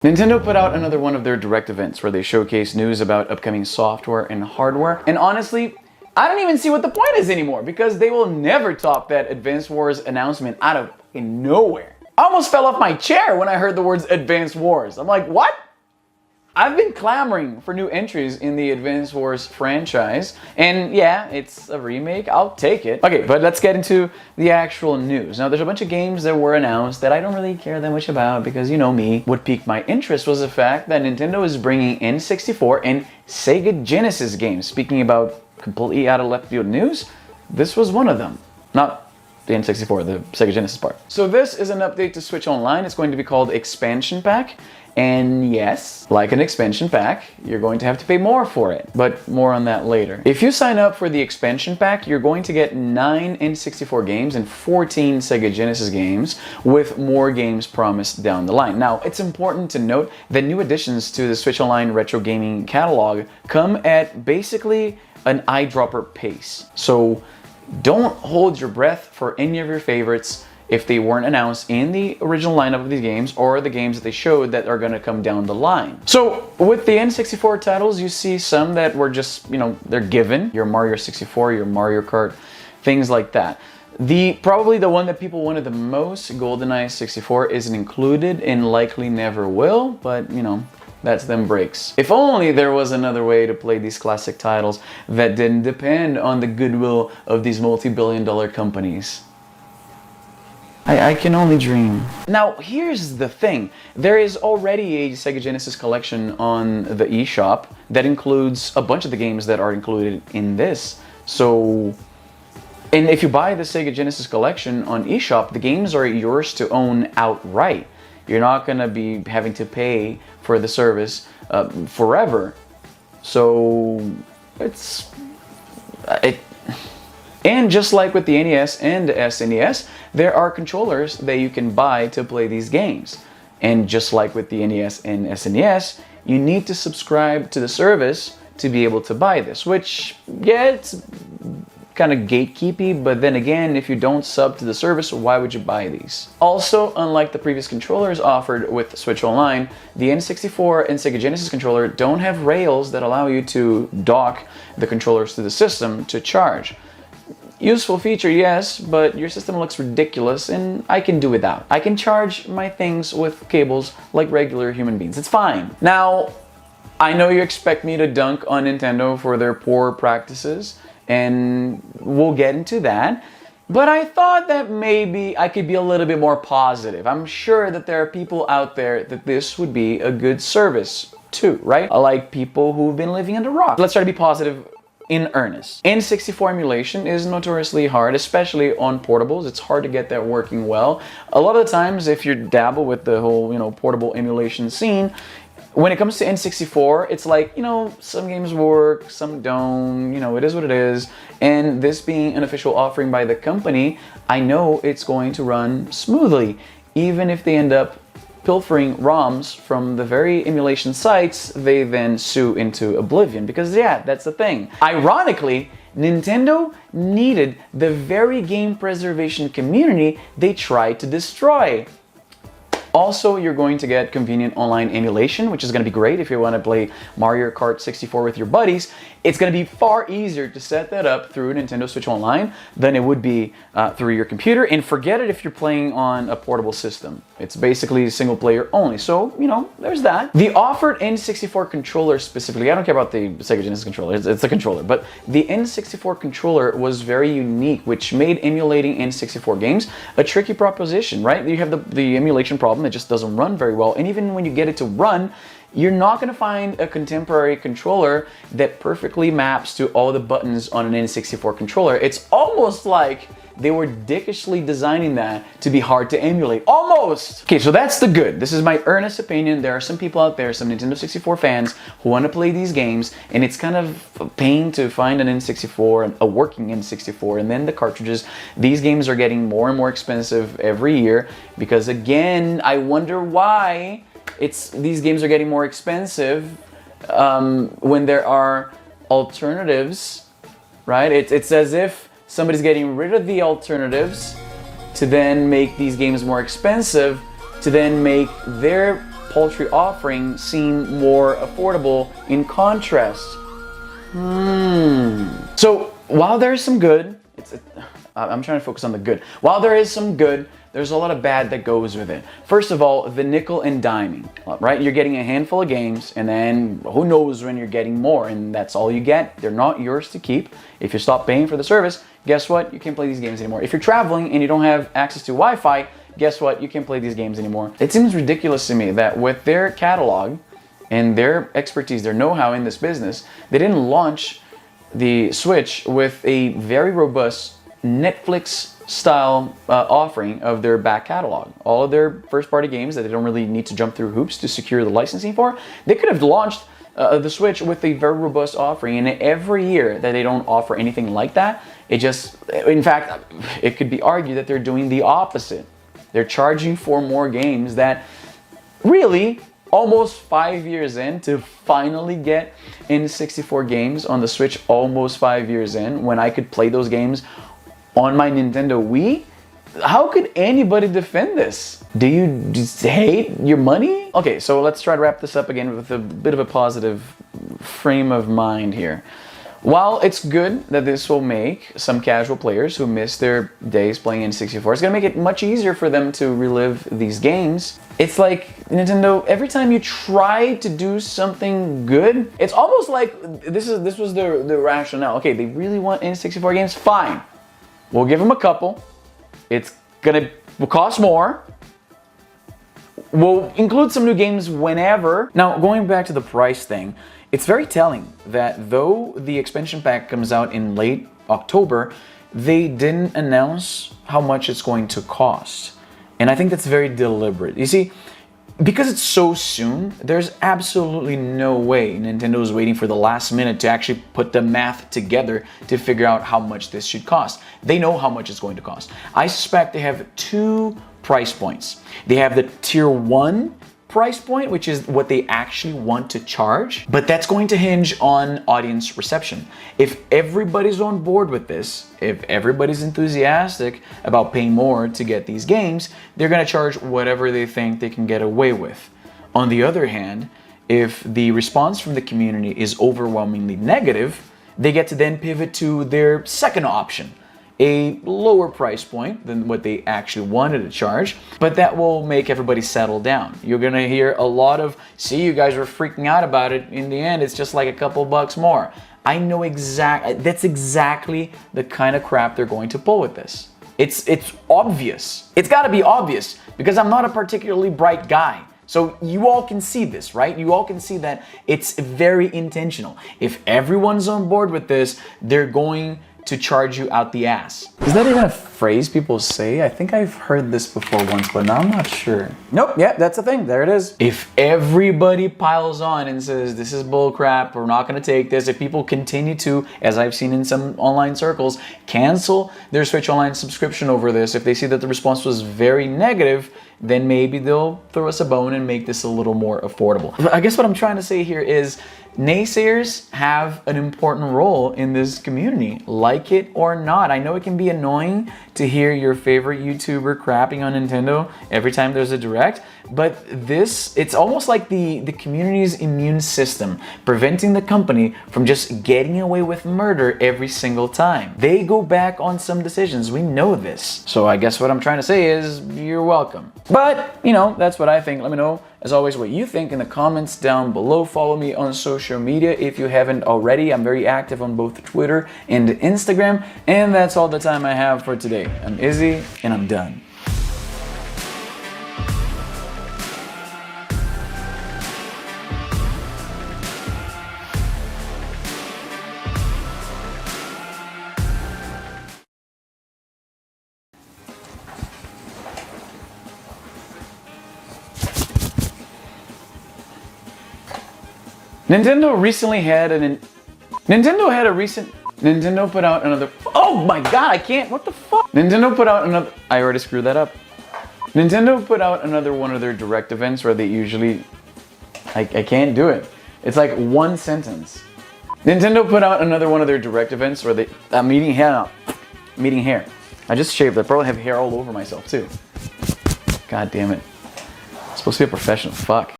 Nintendo put out another one of their direct events where they showcase news about upcoming software and hardware, and honestly, I don't even see what the point is anymore because they will never top that Advance Wars announcement out of nowhere. I almost fell off my chair when I heard the words Advance Wars. I'm like, what? I've been clamoring for new entries in the Advance Wars franchise, and yeah, it's a remake, I'll take it. Okay, but let's get into the actual news. Now, there's a bunch of games that were announced that I don't really care that much about because, you know me, what piqued my interest was the fact that Nintendo is bringing N64 and Sega Genesis games. Speaking about completely out of left field news, this was one of them. Not the N64, the Sega Genesis part. So this is an update to Switch Online. It's going to be called Expansion Pack. And yes, like an expansion pack, you're going to have to pay more for it, but more on that later. If you sign up for the expansion pack, you're going to get 9 N64 games and 14 Sega Genesis games, with more games promised down the line. Now, it's important to note that new additions to the Switch Online retro gaming catalog come at basically an eyedropper pace. So don't hold your breath for any of your favorites if they weren't announced in the original lineup of these games or the games that they showed that are going to come down the line. So with the N64 titles, you see some that were just, they're given. Your Mario 64, your Mario Kart, things like that. Probably the one that people wanted the most, GoldenEye 64, isn't included and likely never will, but that's them breaks. If only there was another way to play these classic titles that didn't depend on the goodwill of these multi-billion-dollar companies. I can only dream. Now, here's the thing. There is already a Sega Genesis collection on the eShop that includes a bunch of the games that are included in this. So, and if you buy the Sega Genesis collection on eShop, the games are yours to own outright. You're not going to be having to pay for the service forever. So, and just like with the NES and the SNES, there are controllers that you can buy to play these games. And just like with the NES and SNES, you need to subscribe to the service to be able to buy this, which, yeah, it's kind of gatekeepy, but then again, if you don't sub to the service, why would you buy these? Also, unlike the previous controllers offered with Switch Online, the N64 and Sega Genesis controller don't have rails that allow you to dock the controllers to the system to charge. Useful feature, yes, but your system looks ridiculous and I can do without. I can charge my things with cables like regular human beings. It's fine. Now, I know you expect me to dunk on Nintendo for their poor practices, and we'll get into that, but I thought that maybe I could be a little bit more positive. I'm sure that there are people out there that this would be a good service too, right? Like people who've been living under a rock. Let's try to be positive in earnest. N64 emulation is notoriously hard, especially on portables. It's hard to get that working well. A lot of the times, if you dabble with the whole, portable emulation scene, when it comes to N64, it's like, some games work, some don't, it is what it is. And this being an official offering by the company, I know it's going to run smoothly, even if they end up pilfering ROMs from the very emulation sites they then sue into oblivion. Because yeah, that's the thing. Ironically, Nintendo needed the very game preservation community they tried to destroy. Also, you're going to get convenient online emulation, which is going to be great if you want to play Mario Kart 64 with your buddies. It's going to be far easier to set that up through Nintendo Switch Online than it would be through your computer. And forget it if you're playing on a portable system. It's basically single player only. So, there's that. The offered N64 controller specifically, I don't care about the Sega Genesis controller, it's a controller, but the N64 controller was very unique, which made emulating N64 games a tricky proposition, right? You have the emulation problem. It just doesn't run very well, and even when you get it to run, you're not going to find a contemporary controller that perfectly maps to all the buttons on an N64 controller. It's almost like they were dickishly designing that to be hard to emulate. Almost! Okay, so that's the good. This is my earnest opinion. There are some people out there, some Nintendo 64 fans, who want to play these games, and it's kind of a pain to find an N64, a working N64, and then the cartridges. These games are getting more and more expensive every year because, again, I wonder why these games are getting more expensive when there are alternatives, right? It's as if somebody's getting rid of the alternatives to then make these games more expensive, to then make their paltry offering seem more affordable in contrast? So while there's some good, I'm trying to focus on the good. While there is some good, there's a lot of bad that goes with it. First of all, the nickel and diming, right? You're getting a handful of games, and then who knows when you're getting more, and that's all you get. They're not yours to keep. If you stop paying for the service, guess what? You can't play these games anymore. If you're traveling and you don't have access to Wi-Fi, guess what? You can't play these games anymore. It seems ridiculous to me that with their catalog and their expertise, their know-how in this business, they didn't launch the Switch with a very robust Netflix style offering of their back catalog. All of their first party games that they don't really need to jump through hoops to secure the licensing for, they could have launched the Switch with a very robust offering. And every year that they don't offer anything like that, in fact, it could be argued that they're doing the opposite. They're charging for more games that really, almost 5 years in, to finally get N64 games on the Switch, almost 5 years in, when I could play those games on my Nintendo Wii. How could anybody defend this? Do you just hate your money? Okay, so let's try to wrap this up again with a bit of a positive frame of mind here. While it's good that this will make some casual players who miss their days playing N64, it's gonna make it much easier for them to relive these games. It's like Nintendo, every time you try to do something good, it's almost like this was the rationale. Okay, they really want N64 games? Fine. We'll give them a couple. Will cost more. We'll include some new games whenever. Now, going back to the price thing, it's very telling that though the expansion pack comes out in late October, they didn't announce how much it's going to cost. And I think that's very deliberate. You see, because it's so soon, there's absolutely no way Nintendo is waiting for the last minute to actually put the math together to figure out how much this should cost. They know how much it's going to cost. I suspect they have two price points. They have the tier 1 price point, which is what they actually want to charge, but that's going to hinge on audience reception. If everybody's on board with this, if everybody's enthusiastic about paying more to get these games, they're going to charge whatever they think they can get away with. On the other hand, if the response from the community is overwhelmingly negative, they get to then pivot to their second option, a lower price point than what they actually wanted to charge, but that will make everybody settle down. You're gonna hear a lot of, see, you guys were freaking out about it. In the end, it's just like a couple bucks more. I know that's exactly the kind of crap they're going to pull with this. It's obvious. It's gotta be obvious because I'm not a particularly bright guy. So you all can see this, right? You all can see that it's very intentional. If everyone's on board with this, they're going to charge you out the ass. Is that even a phrase people say? I think I've heard this before once, but now I'm not sure. Nope, yeah, that's the thing, there it is. If everybody piles on and says, this is bullcrap, we're not gonna take this, if people continue to, as I've seen in some online circles, cancel their Switch Online subscription over this, if they see that the response was very negative, then maybe they'll throw us a bone and make this a little more affordable. I guess what I'm trying to say here is naysayers have an important role in this community, like it or not. I know it can be annoying to hear your favorite YouTuber crapping on Nintendo every time there's a direct, but it's almost like the community's immune system, preventing the company from just getting away with murder every single time. They go back on some decisions, we know this. So I guess what I'm trying to say is, you're welcome. But, you know, that's what I think. Let me know, as always, what you think in the comments down below. Follow me on social media if you haven't already. I'm very active on both Twitter and Instagram. And that's all the time I have for today. I'm Izzy, and I'm done. Nintendo put out another, oh my god, I can't, what the fuck? Nintendo put out another, I already screwed that up. Nintendo put out another one of their direct events where they usually, I can't do it. It's like one sentence. Nintendo put out another one of their direct events where they, I'm eating hair now. I'm eating hair. I just shaved, I probably have hair all over myself too. God damn it. I'm supposed to be a professional, fuck.